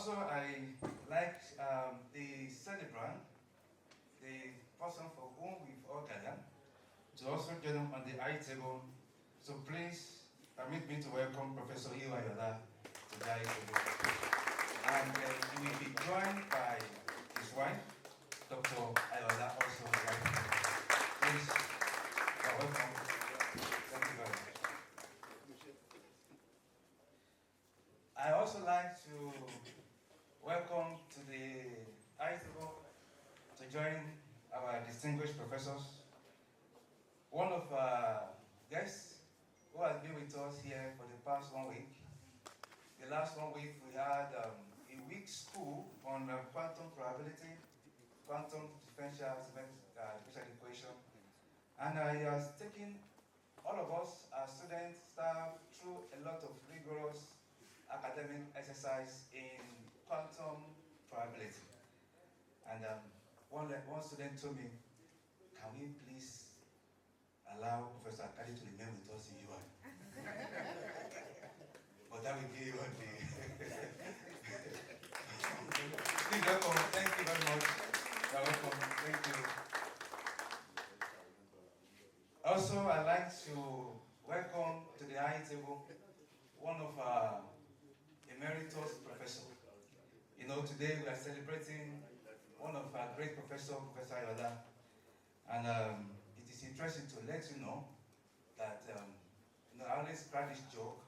Also, I like the celebrant, the person for whom we've all gathered, to also join them on the high table. So please permit me to welcome Professor Ezekiel Ayoola to the high table. And he will be joined by his wife, Dr. Ayoola, also. Please, you're welcome. Thank you very much. I also like to welcome to the high table to join our distinguished professors. One of our guests who has been with us here for the past 1 week. The last 1 week we had a week school on quantum probability, quantum differential equation, and he has taken all of us, our students, staff, through a lot of rigorous academic exercise in quantum probability. And one student told me, can we please allow Professor Akadi to remain with us in UI? But that will give you one day. Please welcome. Thank you very much. You're welcome. Thank you. Also, I'd like to welcome to the high table one of our emeritus professors. You know, today we are celebrating one of our great professors, Professor Ayoola. And it is interesting to let you know that, I always crack this joke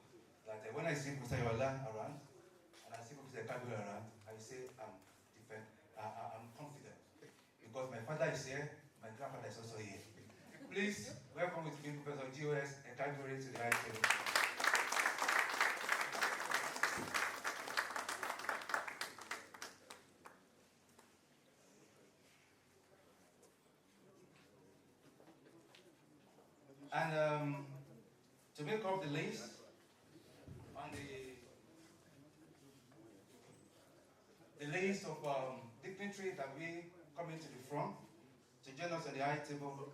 that when I see Professor Ayoola around, and I see Professor Kabi around, I say I'm confident. Because my father is here, my grandfather is also here. Please welcome with me Professor G.O.S. Ekagore to the high table. And to make up the list on the list of dignitaries that we coming to the front to join us at the high table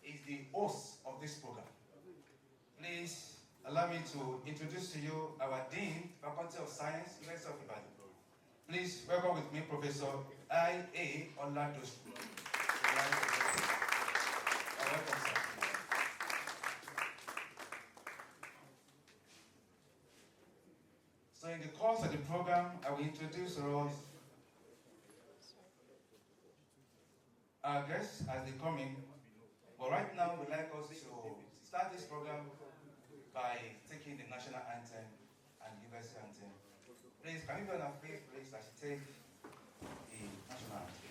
is the host of this program. Please allow me to introduce to you our Dean, Faculty of Science, University of Ibadan. Please welcome with me Professor I.A. Oladosu. Welcome, sir. So in the course of the program, I will introduce us our guests as they come in. But right now, we'd like us to start this program by taking the national anthem and university anthem. Please, can you be on our feet, please, as you take the national anthem.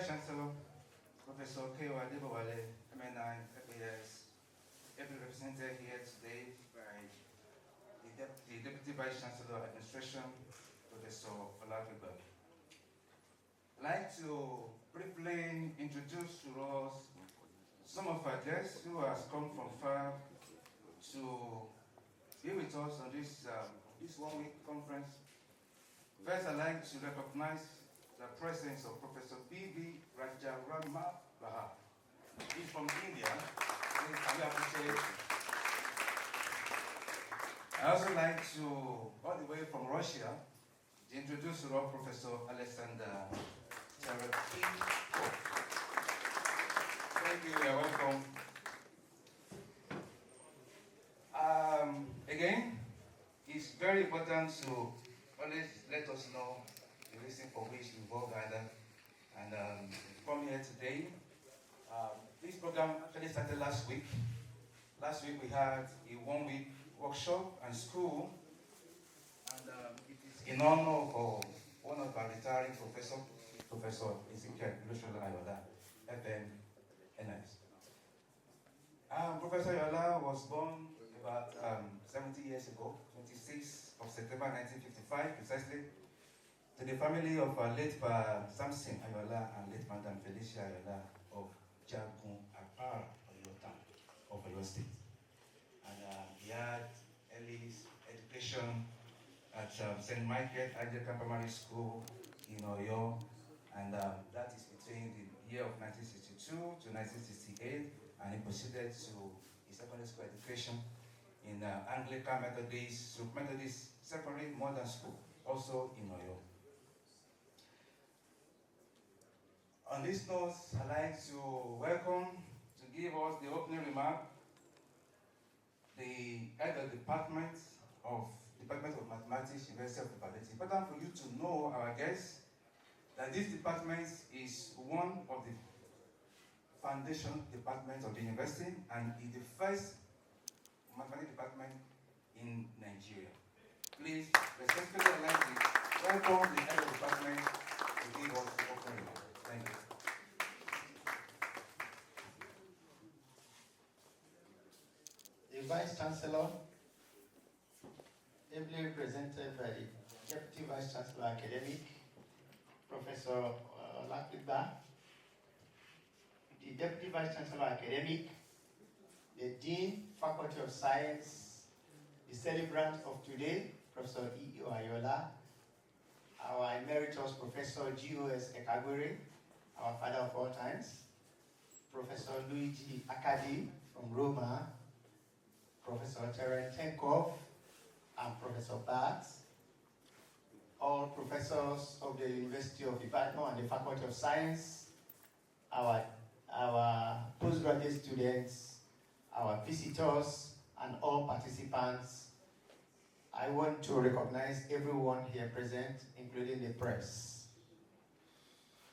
Vice Chancellor, Professor K.O. Adebowale, MNI, FAS, ably represented here today by the Deputy Vice Chancellor Administration, Professor Olajuba. I'd like to briefly introduce to us some of our guests who has come from far to be with us on this one-week conference. First, I'd like to recognize the presence of Professor B.B. Rajaramma Baha. He's from India. Can we appreciate? I also like to, all the way from Russia, to introduce to us Professor Alexander Charakiko. Thank you, you're welcome. Again, it's very important to always let us know the reason for which we all gathered and come here today. This program actually started last week. Last week we had a one-week workshop and school, and it is in honor of one of our retiring professors, Professor Ezekiel Olusola Ayoola, FMNS. Professor Ayoola was born about 70 years ago, 26th of September 1955, precisely, to the family of late Samson Ayoola and late Madam Felicia Ayoola of Jagun Apara, of Oyo State. And he had early education at St. Michael Anglican Primary School in Oyo, and that is between the year of 1962 to 1968, and he proceeded to his secondary school education in Anglican Methodist Secondary Modern School, also in Oyo. On this note, I'd like to welcome, to give us the opening remark, the head of the Department of Mathematics, University of Ibadan. It's important for you to know, our guests, that this department is one of the foundation departments of the university and is the first mathematics department in Nigeria. Please, respectfully, I'd like to welcome the head of the department to give us the opening remark. Thank you. The Vice Chancellor, ably represented by the Deputy Vice Chancellor Academic, Professor Olajuba, the Deputy Vice Chancellor Academic, the Dean, Faculty of Science, the celebrant of today, Professor Ezekiel Ayoola, our emeritus Professor G.O.S. Ekagwere, our father of all times, Professor Luigi Akadi from Roma, Professor Terence Tenkov, and Professor Bat, all professors of the University of Ibadan and the Faculty of Science, our postgraduate students, our visitors, and all participants. I want to recognize everyone here present, including the press.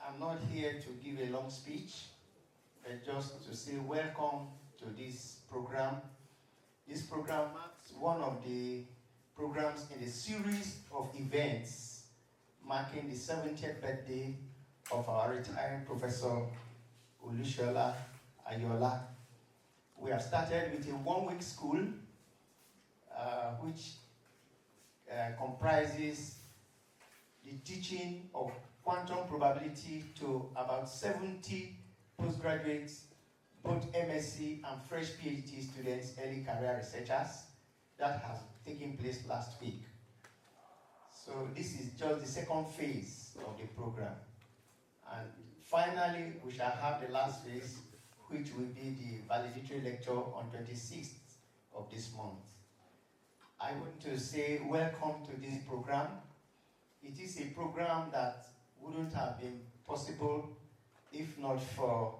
I'm not here to give a long speech, but just to say welcome to this program. This program marks one of the programs in a series of events marking the 70th birthday of our retiring Professor Olusola Ayoola. We have started with a one-week school, which comprises the teaching of quantum probability to about 70 postgraduates, both MSc and fresh PhD students, early career researchers. That has taken place last week. So this is just the second phase of the program. And finally, we shall have the last phase, which will be the valedictory lecture on 26th of this month. I want to say welcome to this program. It is a program that wouldn't have been possible if not for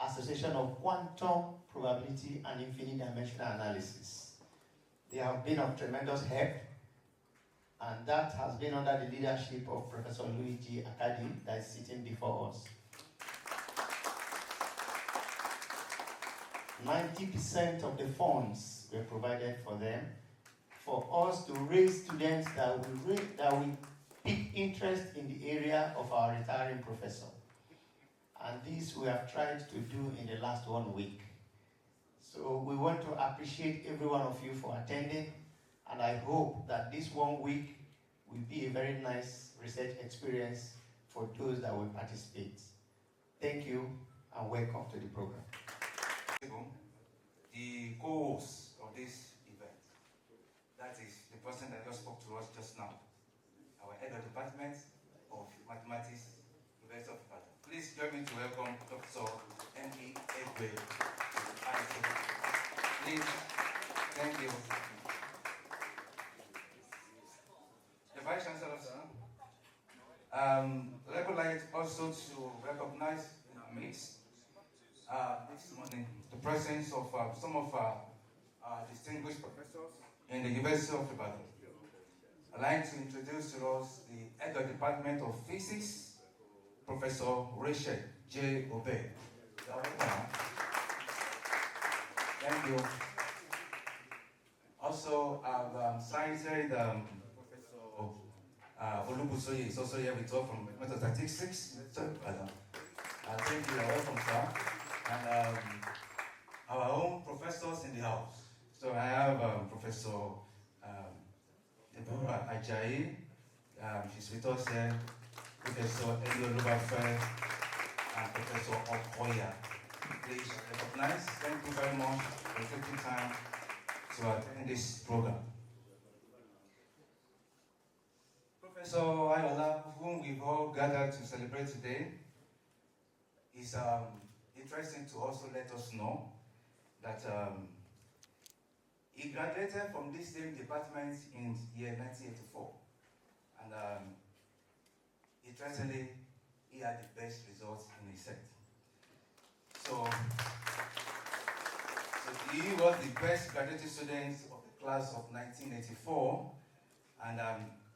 Association of Quantum Probability and Infinite Dimensional Analysis. They have been of tremendous help, and that has been under the leadership of Professor Luigi Akadi that is sitting before us. 90% of the funds were provided for them, for us to raise students that will pick interest in the area of our retiring professor. And this we have tried to do in the last 1 week. So we want to appreciate every one of you for attending, and I hope that this 1 week will be a very nice research experience for those that will participate. Thank you and welcome to the program. The co-host of this event, that is the person that just spoke to us just now, our head of department of mathematics, University of Ibadan. Please join me to welcome Professor M.E. Egwe. Please, thank you. The Vice Chancellor, sir. I would like also to recognize in our midst this morning the presence of some of our distinguished professors in the University of Ibadan. I'd like to introduce to us the head of department of physics, Professor Rachel J. Obey. Thank you. Also, I've cited Professor Olusola Ayoola is also here with us from Statistics. Thank you, welcome, sir. And our own professors in the house. So I have Professor Deborah Ajayi. She's with us here. Professor Ezekiel Olusola and Professor Okoya. Please recognize. Thank you very much for taking time to attend this program. Professor Ayoola, whom we've all gathered to celebrate today, is interesting to also let us know that he graduated from this same department in year 1984, and interestingly, he had the best results in his set. So he was the best graduating student of the class of 1984, and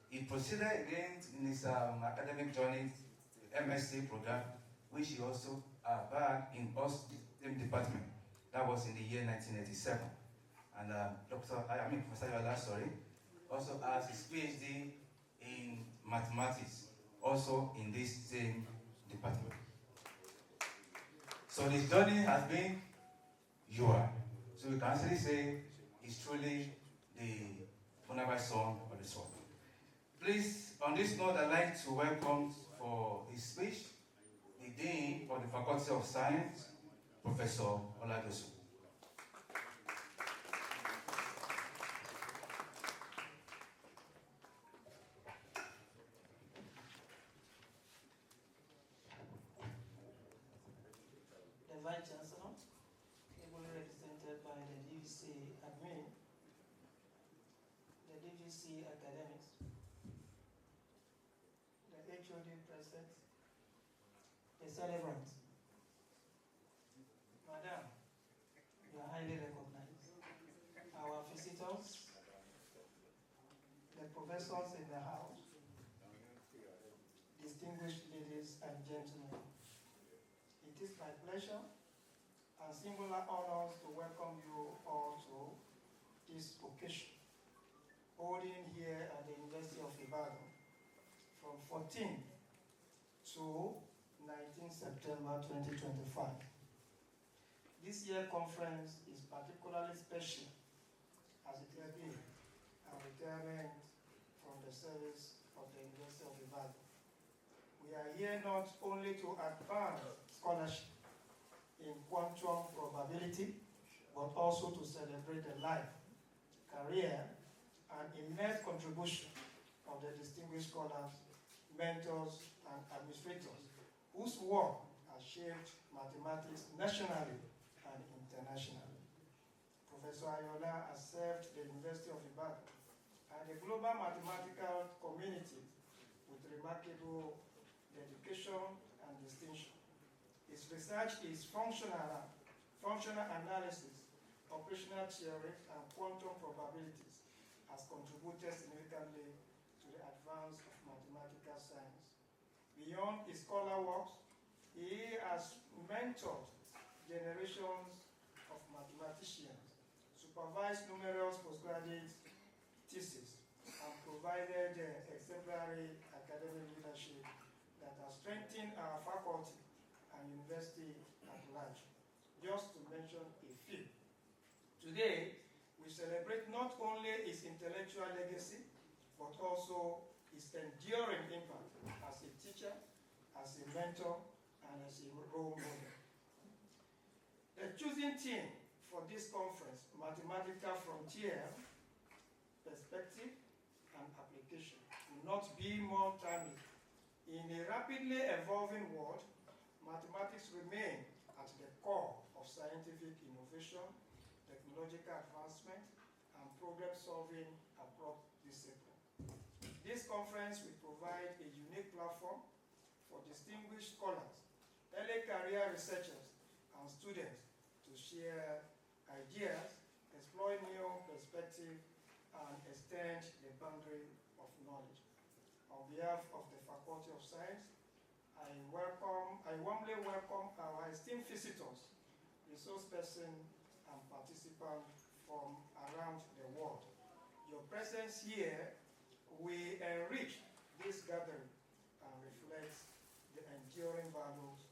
he proceeded again in his academic journey to the MSc program, which he also bagged in us same department. That was in the year 1987. And Professor Ayoola, also has his PhD in mathematics, also in this same department. So this journey has been yours. So we can actually say he's truly the honorable son of the soul. Please, on this note, I'd like to welcome for his speech the Dean of the Faculty of Science, Professor Oladosu. The Vice Chancellor, ably represented by the DVC admin, the DVC academics, the HOD present, the celebrants. Madam, you are highly recognized. Our visitors, the professors in the house, distinguished ladies and gentlemen. It is my pleasure and singular honors to welcome you all to this occasion, holding here at the University of Ibadan from 14 to 19 September 2025. This year's conference is particularly special as it will be a retirement from the service of the University of Ibadan. We are here not only to advance scholarship in quantum probability, but also to celebrate the life, career, and immense contribution of the distinguished scholars, mentors, and administrators whose work has shaped mathematics nationally and internationally. Professor Ayoola has served the University of Ibadan and the global mathematical community with remarkable dedication and distinction. His research is functional analysis, operational theory, and quantum probabilities has contributed significantly to the advance of mathematical science. Beyond his scholar works, he has mentored generations of mathematicians, supervised numerous postgraduate theses, and provided exemplary academic leadership that has strengthened our faculty and and university at large, just to mention a few. Today, we celebrate not only his intellectual legacy, but also his enduring impact as a teacher, as a mentor, and as a role model. The choosing theme for this conference, Mathematical Frontier, Perspective and Application, will not be more timely. In a rapidly evolving world, mathematics remain at the core of scientific innovation, technological advancement, and problem-solving across disciplines. This conference will provide a unique platform for distinguished scholars, early career researchers, and students to share ideas, explore new perspectives, and extend the boundary of knowledge. On behalf of the Faculty of Science, I warmly welcome our esteemed visitors, resource persons, and participants from around the world. Your presence here will enrich this gathering and reflect the enduring values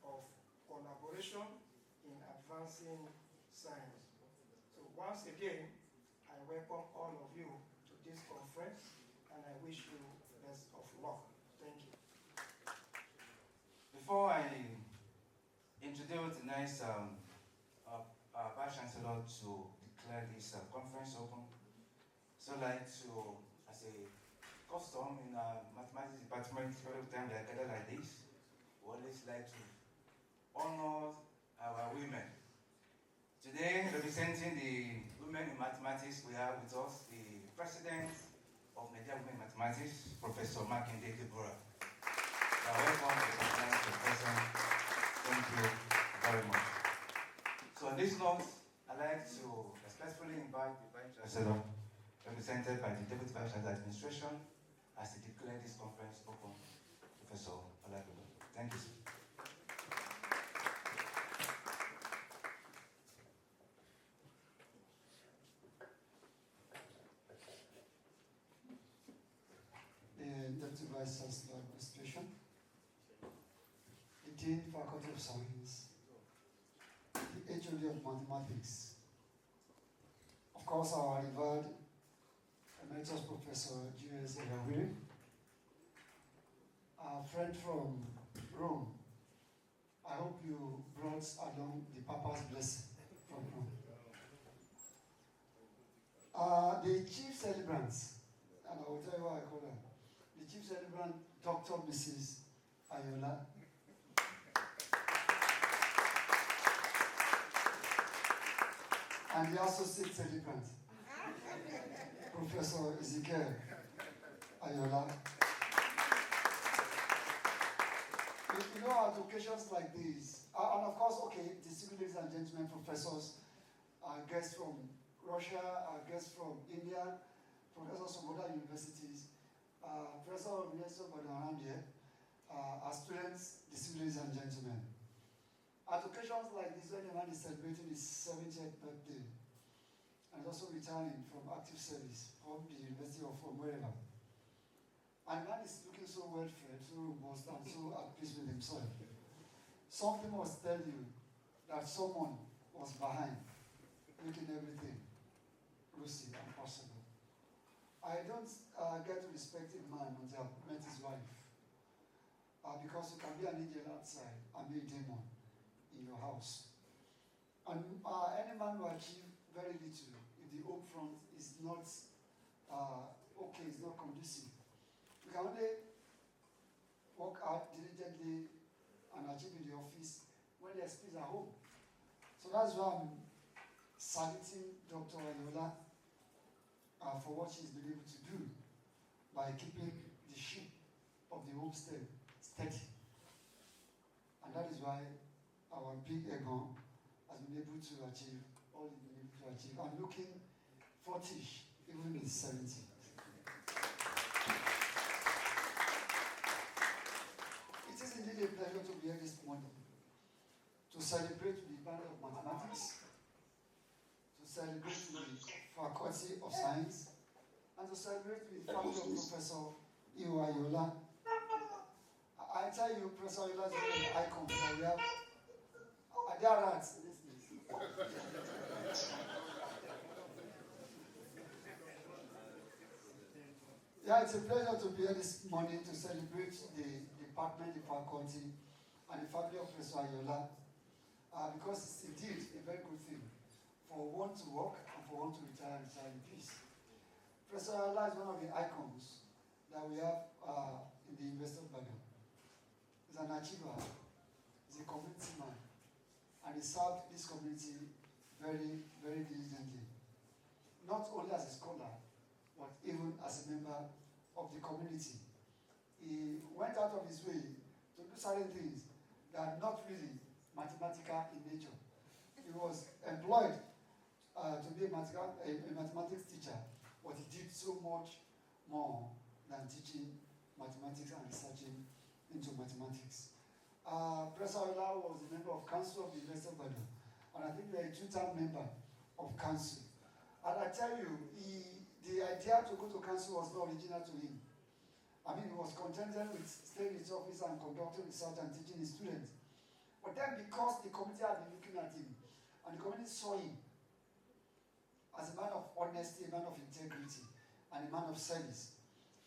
of collaboration in advancing science. So once again, I welcome all of you to this conference, and I wish you the best of luck. Thank you. Before I introduce the next our Vice Chancellor to declare this conference open, so I'd like to, as a custom in our mathematics department, every time we are gathered like this, we always like to honor our women. Today, representing the women in mathematics, we have with us the President of Nigeria Women in Mathematics, Professor Makinde Deborah. Welcome to the conference, Professor. Thank you very much. So on this note, I'd like to respectfully invite the Vice Chancellor, represented by the Deputy Vice Chancellor Administration, as to declare this conference open. Professor Ayoola. Thank you, sir. Deputy Vice Chancellor Administration, the Dean Faculty of Science, the HOD of Mathematics, of course our revered Emeritus Professor Ezekiel Olusola Ayoola, our friend from Rome. I hope you brought along the Papa's blessing from Rome. The chief celebrants, and I will tell you what I call her. The chief celebrant, Dr. Mrs. Ayoola. And the associate celebrant, Professor Ezekiel Ayoola. You know, at occasions like these, and of course, okay, distinguished ladies and gentlemen, professors, our guests from Russia, our guests from India, professors from other universities, Professor of the University of Ibadan around here, our students, distinguished ladies and gentlemen. At occasions like this, when a man is celebrating his 70th birthday, and also returning from active service from the university or from wherever, and a man is looking so well fed, so robust, and so at peace with himself, something must tell you that someone was behind making everything rosy and possible. I don't get to respect a man until I've met his wife. Because you can be an angel outside and be a demon in your house. And any man will achieve very little if the home front is not okay, is not conducive. You can only work out diligently and achieve in the office when there's peace at home. So that's why I'm saluting Dr. Ayoola for what she's been able to do by keeping the ship of the homestead steady. And that is why our big Egon has been able to achieve all he's been able to achieve. And looking 40-ish, even in 70. It is indeed a pleasure to be here this morning to celebrate the Band of Mathematics, to celebrate the Faculty of Science, and to celebrate the family of Professor Ezekiel Ayoola. I I tell you, Professor Ayoola is one of the icons that we have. They are rats in this place. Yeah, it's a pleasure to be here this morning to celebrate the department, the faculty, and the family of Professor Ayoola, because it's indeed a very good thing for one to work and for one to retire in peace. Professor Ayoola is one of the icons that we have in the University of Ibadan. He's an achiever, he's a community man, and he served this community very, very diligently. Not only as a scholar, but even as a member of the community. He went out of his way to do certain things that are not really mathematical in nature. He was employed to be a mathematics teacher, but he did so much more than teaching mathematics and researching into mathematics. Professor Ayoola was a member of council of the University of Ibadan, and I think we are a two-term member of council. And I tell you, the idea to go to council was not original to him. I mean, he was contented with staying in his office and conducting research and teaching his students. But then because the committee had been looking at him, and the committee saw him as a man of honesty, a man of integrity, and a man of service,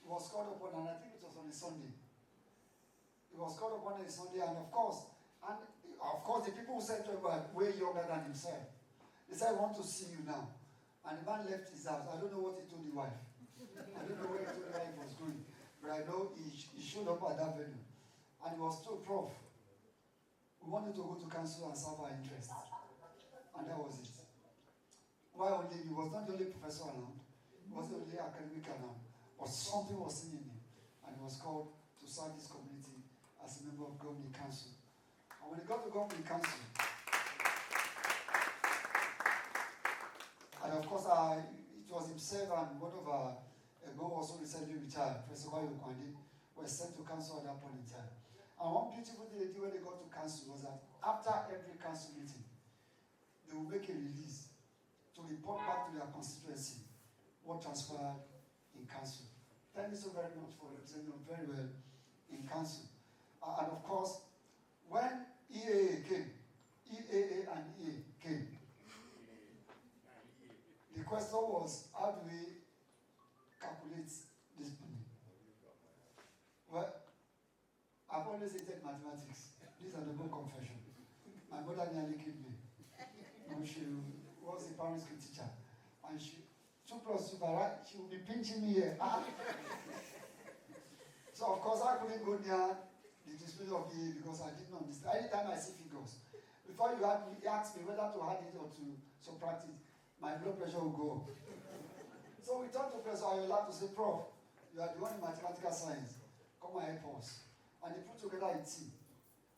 he was called upon, and I think it was on a Sunday. He was called upon on a Sunday, and of course, the people who said to him were way younger than himself. They said, "I want to see you now." And the man left his house. I don't know what he told the wife. I don't know where he told the wife was going. But I know he showed up at that venue. And he was told, "Prof, we want you to go to council and serve our interests." And that was it. Why only? He was not the only professor around. He wasn't the only academic around. But something was seen in him. And he was called to serve this community as a member of governing council. And when he got to governing council, and of course, it was himself and one of our who also recently retired, Professor Ezekiel Olusola, were sent to council at that point in time. And one beautiful thing they did when they got to council was that after every council meeting, they would make a release to report back to their constituency what transpired in council. Thank you so very much for representing us very well in council. And of course, when EAA and EA came, the question was, how do we calculate this money? Well, I've always hated mathematics. This is a double confession. My mother nearly killed me. She was a primary school teacher. And 2 plus 2, right? She would be pinching me here. So, of course, I couldn't go near the display of EA because I didn't understand. Anytime I see figures, before you ask me whether to add it or to subtract it, my blood pressure will go up. So we talked to Professor Ayoola to say, "Prof, you are the one in mathematical science. Come and help us." And they put together a team.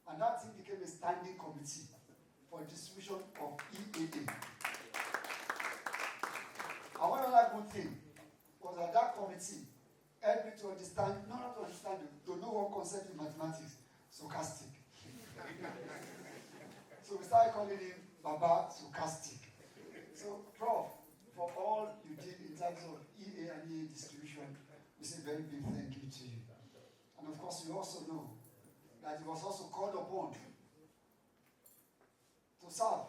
And that team became a standing committee for distribution of EAA. And one other good thing was that that committee helped me to understand, not to understand, to know one concept in mathematics, stochastic. So we started calling him Baba Stochastic. So, Prof, for all you did in terms of EA and EA distribution, we say very big thank you to you. And of course, you also know that he was also called upon to serve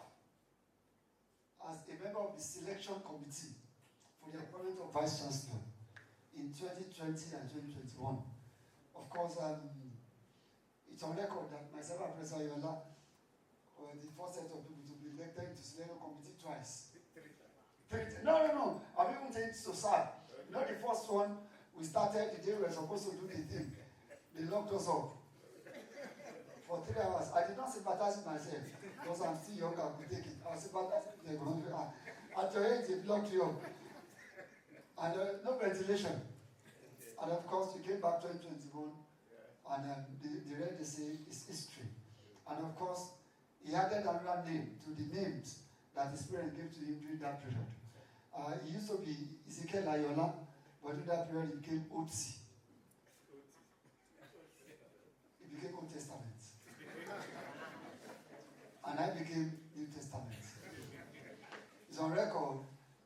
as a member of the selection committee for the appointment of Vice Chancellor in 2020 and 2021. Of course, it's on record that myself and Professor Ayoola were the first set of people to be elected to selection committee twice. No. I've even taken to serve. Not the first one, we started the day we were supposed to do the thing. They locked us up for 3 hours. I did not sympathize with myself because I'm still young, I could take it. I sympathized with them. At your age, they blocked you up. And no ventilation. And of course, we came back 2021, and the rest they say is history. And of course, he added another name to the names that his parents gave to him during that period. He used to be Ezekiel Ayoola, but in that period he became Otsi. He became Old Testament. And I became New Testament. It's on record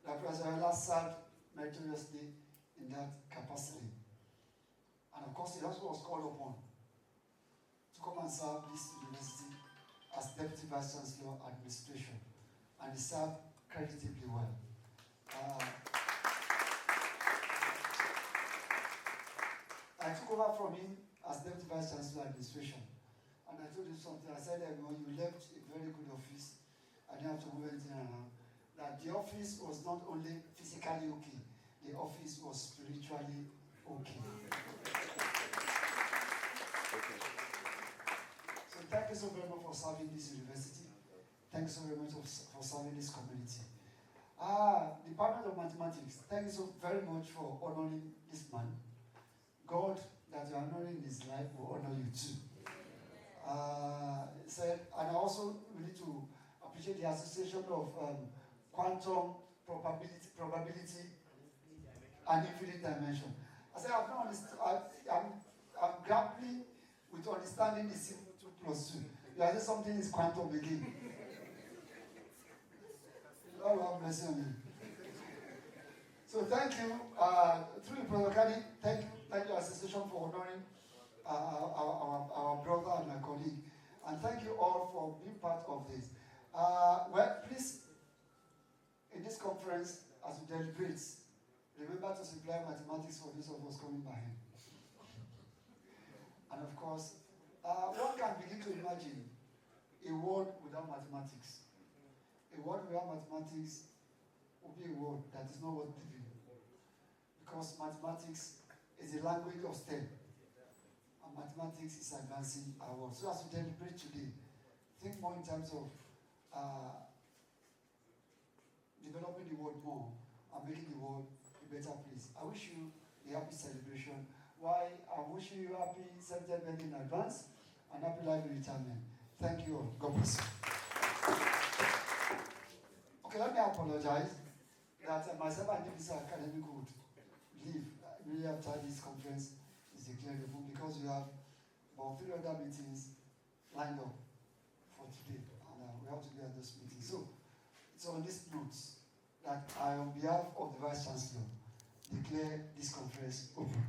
that Professor Ayoola served meritoriously in that capacity. And of course, he also was called upon come and serve this university as Deputy Vice Chancellor Administration, and he served creditably well. I took over from him as Deputy Vice Chancellor Administration, and I told him something. I said that when you left a very good office, I didn't have to move anything around, that the office was not only physically okay, the office was spiritually okay. So thank you so very much for serving this university. Thank you so very much for serving this community. Department of Mathematics, thank you so very much for honoring this man. God that you are honoring in his life will honor you too. And I also need to appreciate the association of quantum probability and infinite dimension. I said I'm grappling with understanding the simple 2 plus 2. You are saying something is quantum again. Lord have mercy on me. So thank you, through Professor Kadi, thank you Association for honoring our brother and my colleague. And thank you all for being part of this. Well, please, in this conference, as we deliberate, remember to supply mathematics for those of us coming behind. And of course, one can begin to imagine a world without mathematics. A world without mathematics will be a world that is not worth living. Because mathematics is a language of STEM. And mathematics is advancing our world. So as we deliberate today, think more in terms of developing the world more and making the world a better place. I wish you a happy celebration. Why? I'm wishing you happy 70th birthday in advance and happy life in retirement. Thank you all. God bless you. Okay, let me apologize that myself and this academic would leave immediately after this conference is declared open because we have about 3 other meetings lined up for today, and we have to be at those meetings. So it's on this note that I, on behalf of the Vice Chancellor, declare this conference open.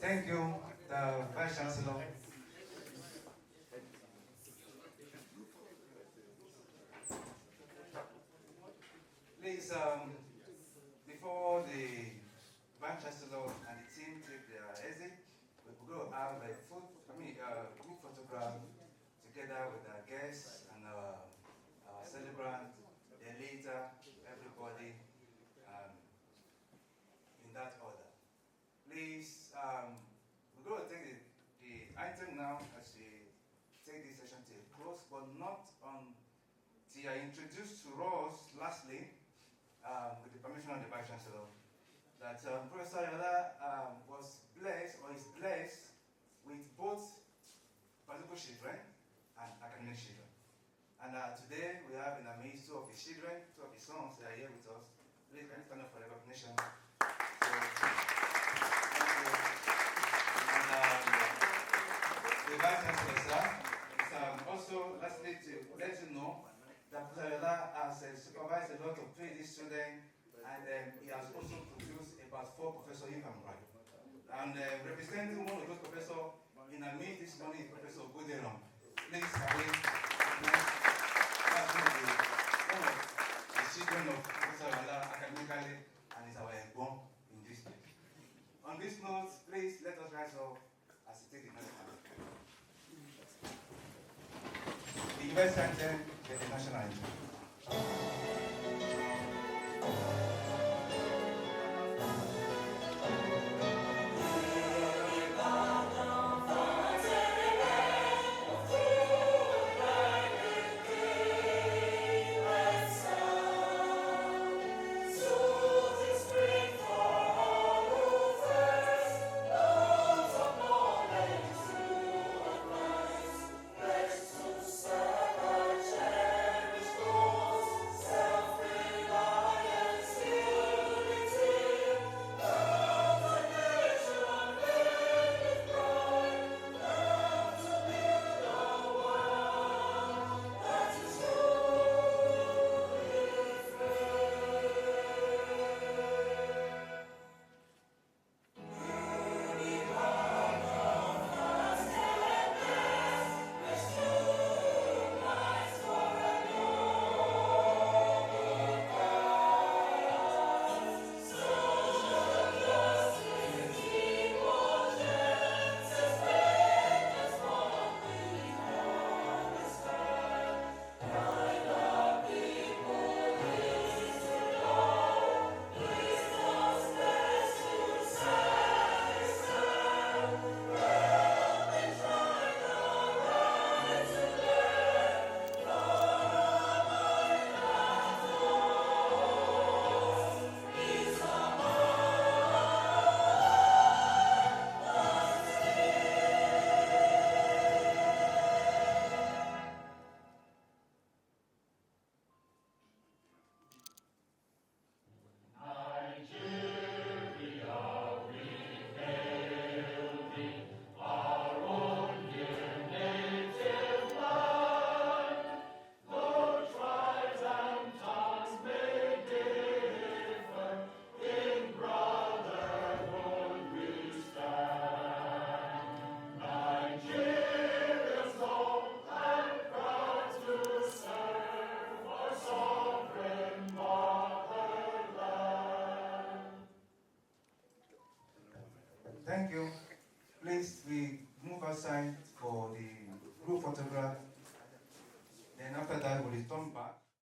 Thank you, the Vice Chancellor. Please, before the Vice Chancellor and the team take their exit, we will have a group photograph together with our guests and our celebrant, then later everybody in that order. Please, we're going to take the item now as we take this session to a close, but not until I introduce to us, lastly, with the permission of the Vice Chancellor, that Professor Ayoola was blessed or is blessed with both practical children and academic children. And today we have in our midst 2 of his children, 2 of his sons, they are here with us. Please can you stand up for recognition? The Vice Chancellor, sir, is also lastly to let you know that Professor Ayoola has supervised a lot of PhD students, and he has also produced about 4 professors, if I'm right. And representing one of those professors in our meeting this morning is Professor Buderam. Please, one of the children of Professor Ayoola academically, and is our born in this place. On this note, please let us rise up as we take the national anthem. The University anthem, the national anthem.